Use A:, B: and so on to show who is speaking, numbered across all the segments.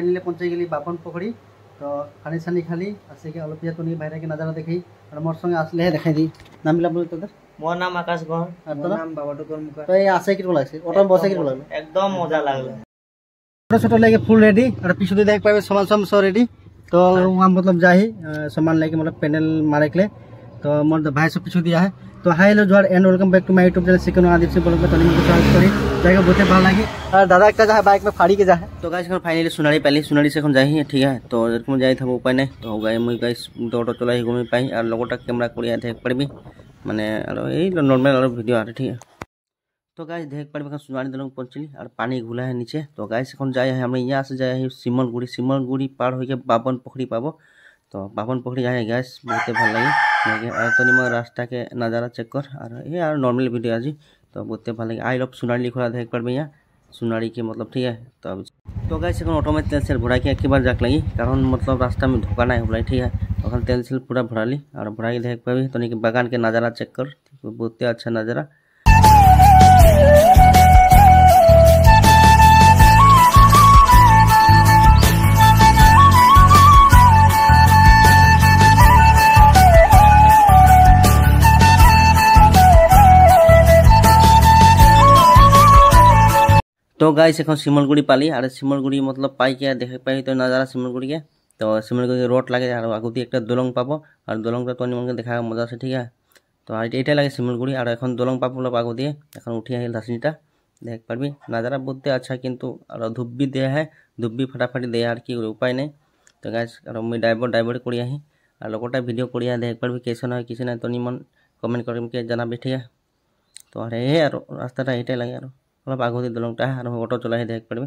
A: finally पहुँचे गली बापन पोखरी तो खानी सानी खाली आसे के अलग तो नहीं बाहर के नजारा देखी और मोर संगे आसले देखा दी नाम मिला बोल तो
B: मोर नाम आकाश गौर
A: और तो
B: नाम बाबाटुकर मुखा
A: तो ये आसे किरो लागছে অটো বসে কিরো লাগলো
B: एकदम मजा लागले
A: छोटा छोटा लेके फुल रेडी और पीछे देख पाबे सामान सब रेडी तो वहां मतलब जाही सामान लेके मतलब पैनल मारे के लिए तो मोर भाई सब पीछे दिया है तो हाय हेलो जोर and welcome back to my YouTube channel सिकन आदिप से बोल के तनी मन स्वागत करी जाएगा बहुत भालो लागी और दादा एक जा बाइक में फाड़ी के जा है तो गाइस फाइनली सुनाड़ी पहले सुनाड़ी से जाही ठीक है तो जरकम जाई था उपाय नहीं तो गाय मुई गाइस ऑटो चलाई घूमी पाई और लोगोटा कैमरा करिया देख पड़बी माने और ए नॉर्मल और वीडियो आ ठीक है तो गाइस देख पड़बे सुनाड़ी दलंग पहुंचली और पानी घुला है नीचे तो गाइस এখন जाए हम यहाँ से जाए सिमलगुड़ी पार होके बाबन पोखरी पाबो तो बाबन पोखरी जाए गाइस बहुत भल लगे और तो निम रास्ता के नज़ारा चेक कर और ये और नॉर्मल वीडियो आज तो बहुत भल लगे आई लव सुनाड़ी लिखा देख पड़बे यहाँ सुनाड़ी के मतलब ठीक है तो गाइस ऑटो में तेल सेल भरा के एक बार जाक लगी कारण मतलब रास्ता में धोखा नहीं होला ठीक है तो तेल सेल पूरा भराली और भरा के देख पाबी तो बागान के नज़ारा चेक कर बहुत अच्छा नज़ारा तो गाइस এখন सिमलगुड़ी पाली और सिमलगुड़ी मतलब पाई के देख पाई तो नज़ारा सिमलगुड़ी के तो सिमलगुड़ी रोड लगे और आगुती एक दलंग पाबो और दलंग तो निमन के देखा मजा से ठीक है तो ये लगे सिमलगुड़ी और এখন दलंग पाबो लोग आगु दिए এখন उठी आइल धसनीटा देख पाबी नज़ारा बहुत अच्छा किंतु और धूप भी दे है धूप भी फटाफट दे और कि उपाय नहीं तो गाइस और मुई डाइवर करिया ही और लोगोटा वीडियो करिया देख पाबी कैसे ना किसी ना तो निमन कमेंट करके जनाबी ठीक है तो अरे और रास्ता ये लगे और अलग आगुदी दलंगटा और ऑटो चला देख पड़बे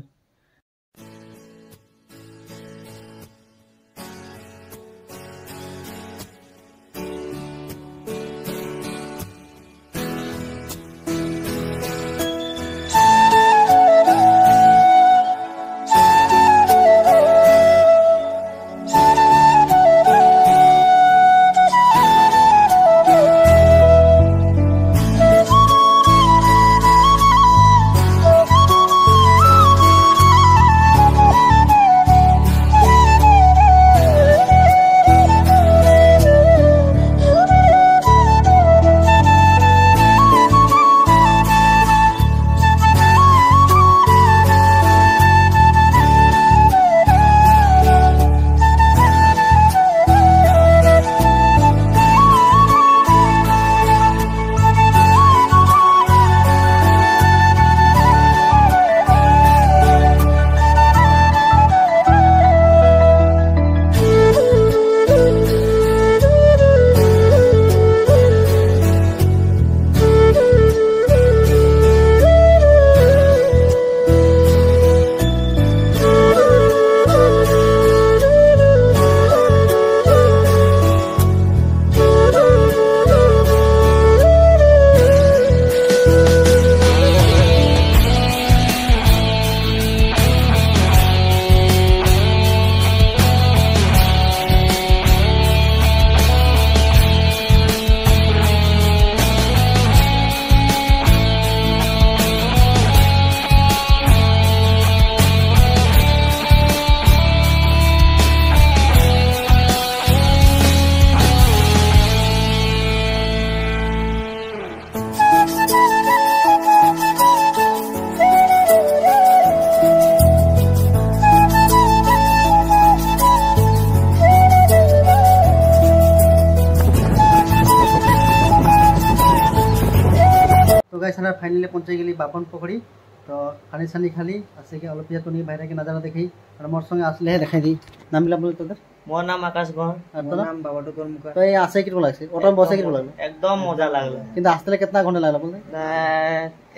A: तो गाइस फाइनली पहुंचे गली बापन पोखरी तो खानी सानी खाली आसे के अलग तो नहीं बाहर के नज़ारा देखी और मोर संगे आसले देखा दी नाम मिला बोल तो
B: मोर नाम आकाश गौर
A: और तो
B: नाम बाबाटुकर मुखा
A: तो ये आसे किरो लागছে ऑटो बसे किरो लागलो
B: एकदम मजा लागले
A: किंतु आस्ते कितना घंटा लागला बोल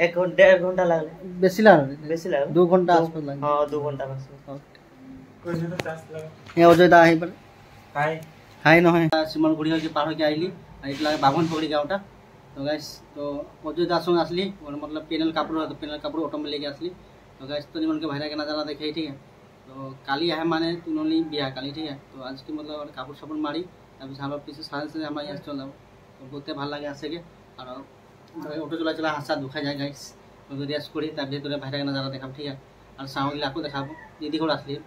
B: 1.5 घंटा लागले
A: बेसी लागल 2 घंटा आसपास लागल
B: हां 2 घंटा आसपास कोई जो चांस लगा
A: ये अजयदा आही पर
B: हाय
A: हाय न है सिमलगुड़ी के पार होके आइली इतला बाभन पोखरी गाँवटा तो गाइस तो अजयदा संग आसली और मतलब पेनल कापड़ ऑटो में लेके आसली तो गाइस तो निमन के भाईरा के नज़ारा देखे ठीक है तो काली है माने तुनली बिया काली ठीक है तो आज की मतलब कापड़ सापड़ मारी तब से हमारे पीछे सारे से हमारे यहाँ चल तो बहुत भल लगे आसे के और ऑटो चला चला हाथ दुखा जाए गाइस तो रेस्ट करी तब भीतर भाईरा के नज़ारा देखा ठीक है और साउंड देखा दीदी को आसली